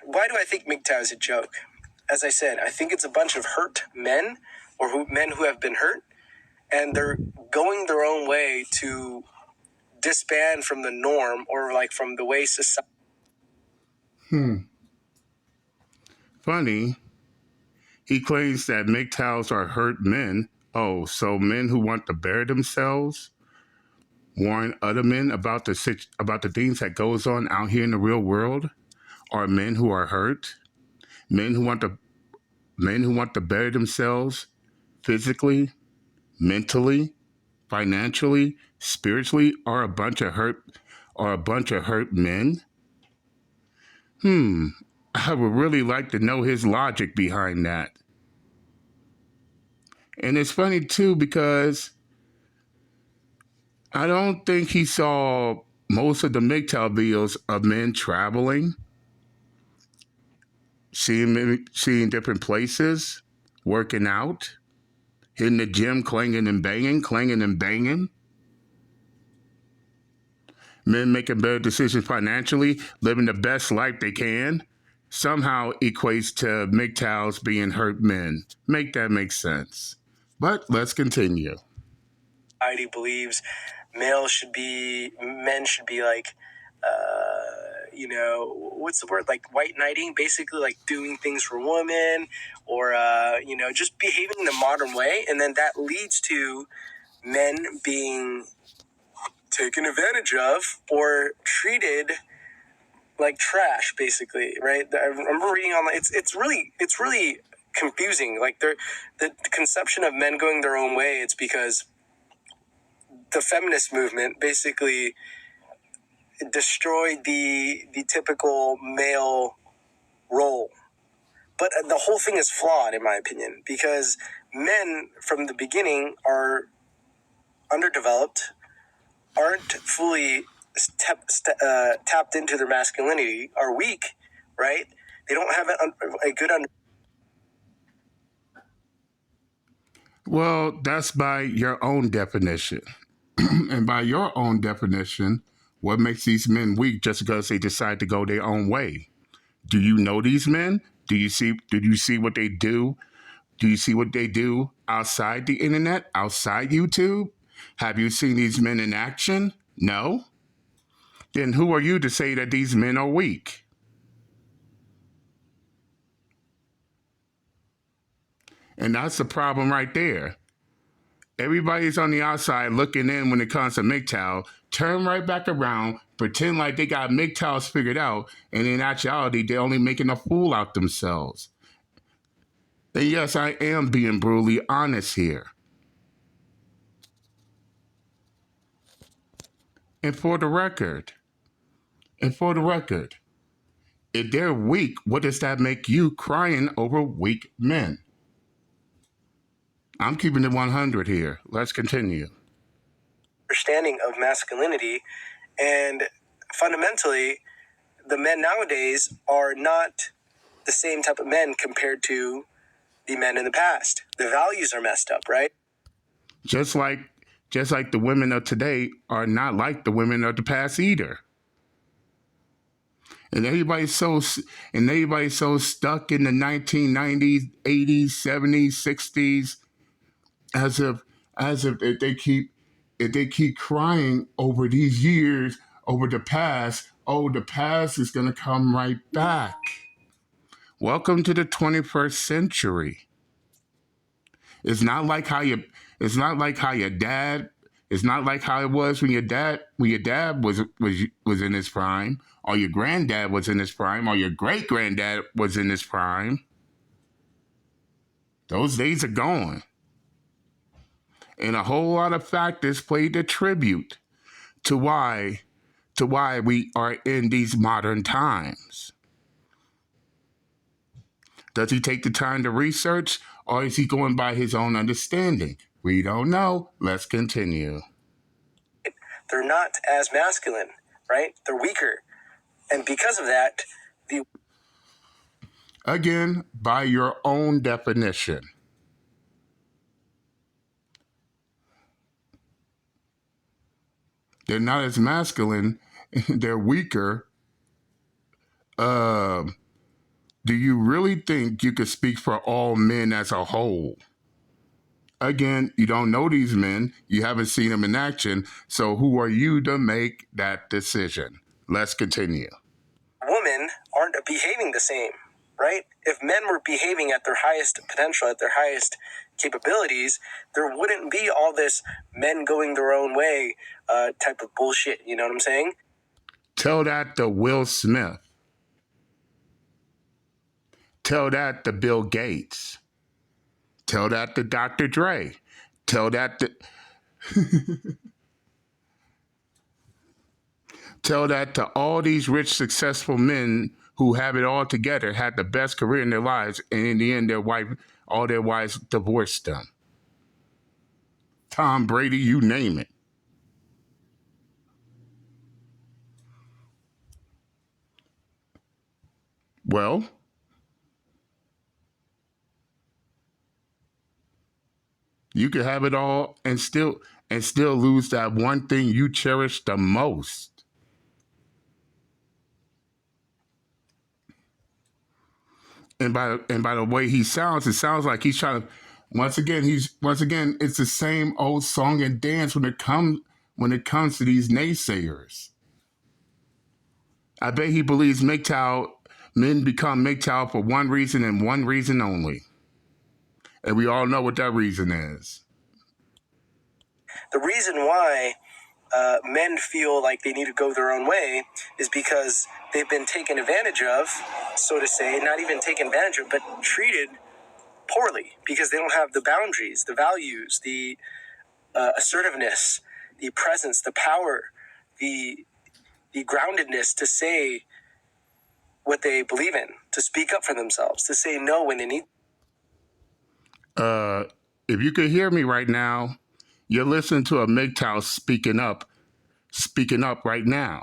why do I think Mgtow is a joke? As I said, I think it's a bunch of hurt men or men who have been hurt, and they're going their own way to disband from the norm or like from the way society. Funny, he claims that MGTOWs are hurt men. Oh, so men who want to bury themselves, warn other men about the things that goes on out here in the real world, are men who are hurt. Men who want to bury themselves physically, mentally, financially, spiritually, are a bunch of hurt men. I would really like to know his logic behind that. And it's funny too because I don't think he saw most of the Mgtow videos of men traveling, seeing different places, working out, hitting the gym, clanging and banging. Men making better decisions financially, living the best life they can, somehow equates to MGTOWs being hurt men. Make that make sense. But let's continue. Society believes men should be like, what's the word? Like white knighting, basically like doing things for women or, just behaving in the modern way. And then that leads to men being taken advantage of or treated like trash, basically, right? I remember reading online. It's really confusing. Like the conception of men going their own way. It's because the feminist movement basically destroyed the typical male role. But the whole thing is flawed, in my opinion, because men from the beginning are underdeveloped, aren't fully tapped into their masculinity, are weak, right? They don't have a good Well, that's by your own definition. And by your own definition, what makes these men weak just because they decide to go their own way? Do you know these men? Did you see what they do? Do you see what they do outside the internet, outside YouTube? Have you seen these men in action? No? Then who are you to say that these men are weak? And that's the problem right there. Everybody's on the outside looking in when it comes to Mgtow, turn right back around, pretend like they got Mgtows figured out, and in actuality, they're only making a fool out themselves. And yes, I am being brutally honest here. And for the record, if they're weak, what does that make you crying over weak men? I'm keeping it 100 here. Let's continue. understanding of masculinity, and fundamentally, the men nowadays are not the same type of men compared to the men in the past. The values are messed up, right? Just like the women of today are not like the women of the past either. And everybody's so stuck in the 1990s, 80s, 70s, 60s, as if if they keep crying over these years, over the past, oh, the past is gonna come right back. Welcome to the 21st century. It's not like how your dad. It's not like how it was when your dad was in his prime, or your granddad was in his prime, or your great granddad was in his prime. Those days are gone, and a whole lot of factors played a tribute to why we are in these modern times. Does he take the time to research, or is he going by his own understanding? We don't know. Let's continue. They're not as masculine, right? They're weaker. And because of that, Again, by your own definition. They're not as masculine. They're weaker. Do you really think you could speak for all men as a whole? Again, you don't know these men, you haven't seen them in action, so who are you to make that decision? Let's continue. Women aren't behaving the same, right? If men were behaving at their highest potential, at their highest capabilities, there wouldn't be all this men going their own way type of bullshit. You know what I'm saying? Tell that to Will Smith. Tell that to Bill Gates. Tell that to Dr. Dre. Tell that to Tell that to all these rich, successful men who have it all together, had the best career in their lives, and in the end, all their wives divorced them. Tom Brady, you name it. Well, you could have it all and still lose that one thing you cherish the most. And by the way he sounds, it sounds like he's trying to. Once again, it's the same old song and dance when it comes to these naysayers. I bet he believes Mgtow men become Mgtow for one reason and one reason only, and we all know what that reason is. The reason why men feel like they need to go their own way is because they've been taken advantage of, so to say, not even taken advantage of, but treated poorly because they don't have the boundaries, the values, the assertiveness, the presence, the power, the groundedness to say what they believe in, to speak up for themselves, to say no when they need. If you could hear me right now, you're listening to a Mgtow speaking up right now.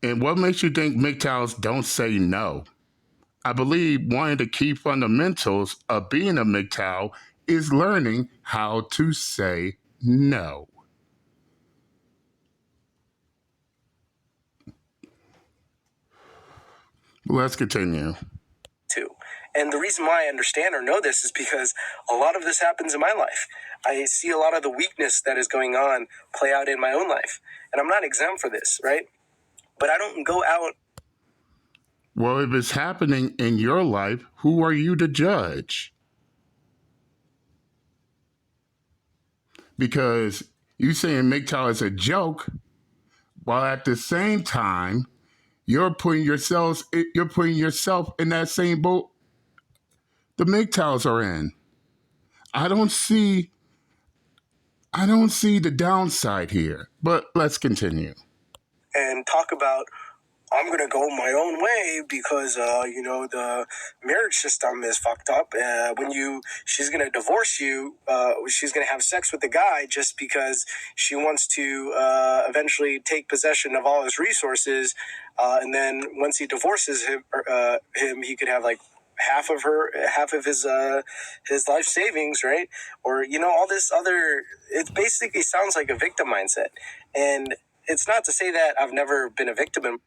And what makes you think Mgtows don't say no? I believe one of the key fundamentals of being a Mgtow is learning how to say no. Let's continue. To. And the reason why I understand or know this is because a lot of this happens in my life. I see a lot of the weakness that is going on play out in my own life. And I'm not exempt for this, right? But I don't go out. Well, if it's happening in your life, who are you to judge? Because you saying Mgtow is a joke, while at the same time, you're putting yourself in that same boat the Mgtows are in. I don't see the downside here, but let's continue. And talk about, I'm going to go my own way because, the marriage system is fucked up. She's going to divorce you. She's going to have sex with the guy just because she wants to eventually take possession of all his resources. And then once he divorces him, he could have like half of his life savings, right? Or, all this other, it basically sounds like a victim mindset. And it's not to say that I've never been a victim.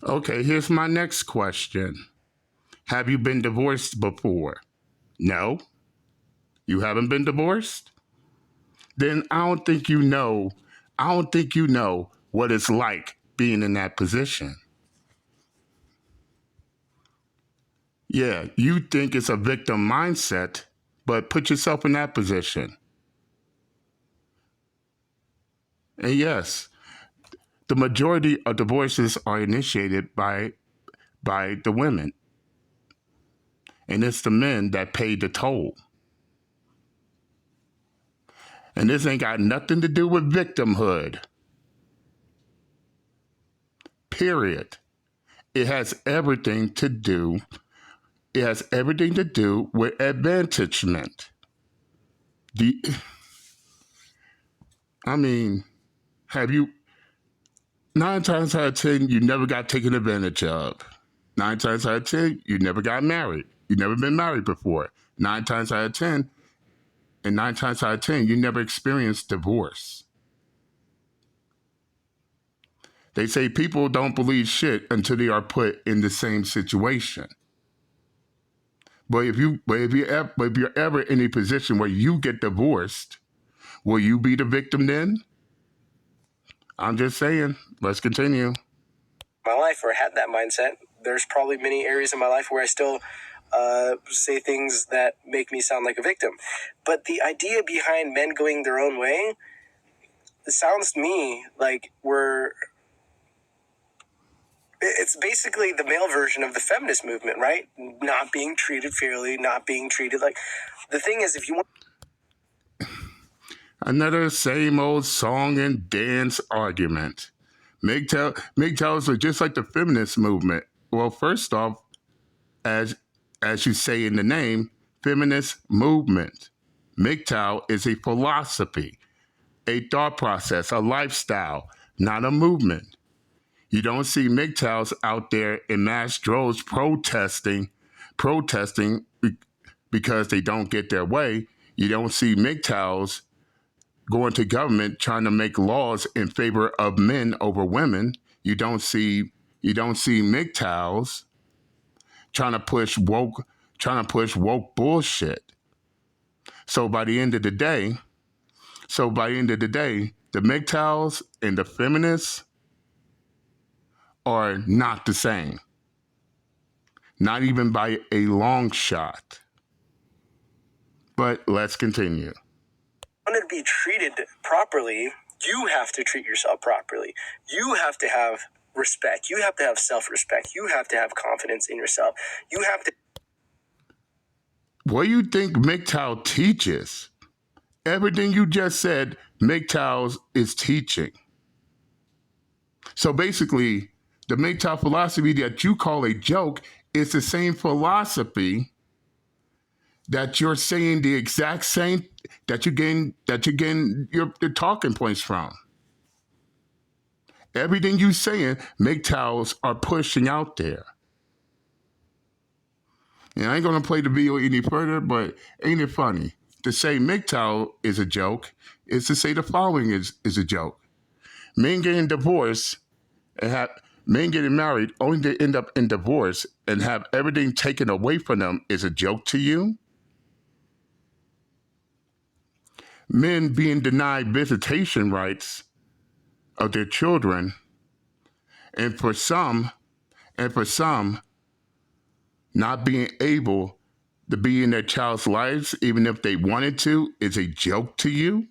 Okay, here's my next question. Have you been divorced before? No? You haven't been divorced? Then I don't think you know what it's like being in that position. Yeah, you think it's a victim mindset, but put yourself in that position. And yes, the majority of divorces are initiated by the women. And it's the men that pay the toll. And this ain't got nothing to do with victimhood. Period. It has everything to do with advantagement. Have you 9 times out of 10 you never got taken advantage of? 9 times out of 10 you never got married. You never been married before. 9 times out of 10 and 9 times out of 10 you never experienced divorce. They say people don't believe shit until they are put in the same situation. But if you're ever in a position where you get divorced, will you be the victim then? I'm just saying. Let's continue. My life or had that mindset. There's probably many areas in my life where I still say things that make me sound like a victim. But the idea behind men going their own way, it sounds to me like it's basically the male version of the feminist movement, right? Not being treated fairly, not being treated like... The thing is, if you want... Another same old song and dance argument. MGTOWs are just like the feminist movement. Well, first off, as you say in the name, feminist movement. MGTOW is a philosophy, a thought process, a lifestyle, not a movement. You don't see MGTOWs out there in mass droves protesting because they don't get their way. You don't see MGTOWs going to government trying to make laws in favor of men over women. You don't see MGTOWs trying to push woke bullshit. So by the end of the day, the MGTOWs and the feminists are not the same. Not even by a long shot. But let's continue. Want to be treated properly, you have to treat yourself properly. You have to have respect. You have to have self-respect. You have to have confidence in yourself. You have to... What do you think Mgtow teaches? Everything you just said, Mgtow is teaching. So basically, the Mgtow philosophy that you call a joke is the same philosophy that you're saying the exact same that you're getting your talking points from. Everything you saying, MGTOWs are pushing out there. And I ain't gonna play the video any further, but ain't it funny? To say Mgtow is a joke is to say the following is a joke. Men getting divorced and men getting married only to end up in divorce and have everything taken away from them is a joke to you? Men being denied visitation rights of their children, and for some, not being able to be in their child's lives, even if they wanted to, is a joke to you?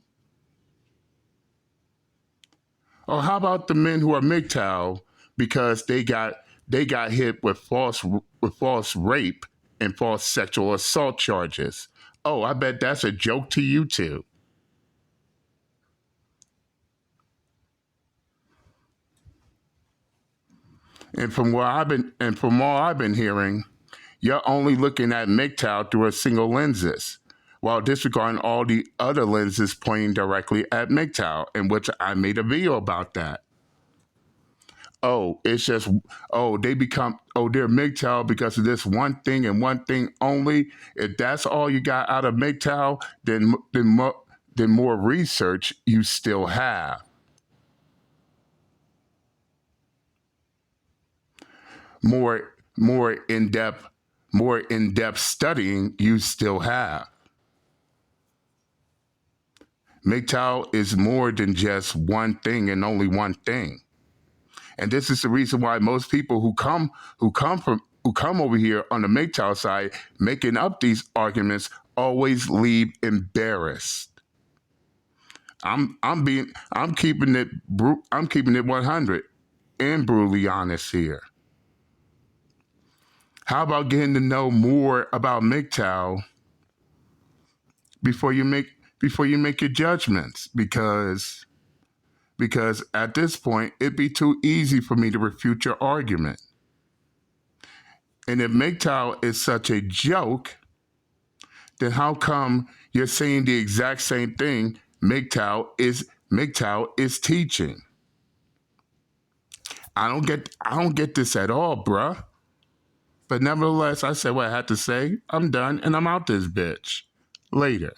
Or how about the men who are Mgtow because they got hit with false rape and false sexual assault charges? Oh, I bet that's a joke to you too. And from all I've been hearing, you're only looking at Mgtow through a single lenses, while disregarding all the other lenses pointing directly at Mgtow, in which I made a video about that. Oh, it's just they're Mgtow because of this one thing and one thing only. If that's all you got out of Mgtow, then more research you still have. More in-depth studying you still have. Mgtow is more than just one thing and only one thing. And this is the reason why most people who come over here on the Mgtow side making up these arguments always leave embarrassed. I'm keeping it 100 and brutally honest here. How about getting to know more about Mgtow before you make your judgments? Because at this point, it'd be too easy for me to refute your argument. And if Mgtow is such a joke, then how come you're saying the exact same thing Mgtow is teaching? I don't get this at all, bruh. But nevertheless, I said what I had to say. I'm done and I'm out this bitch. Later.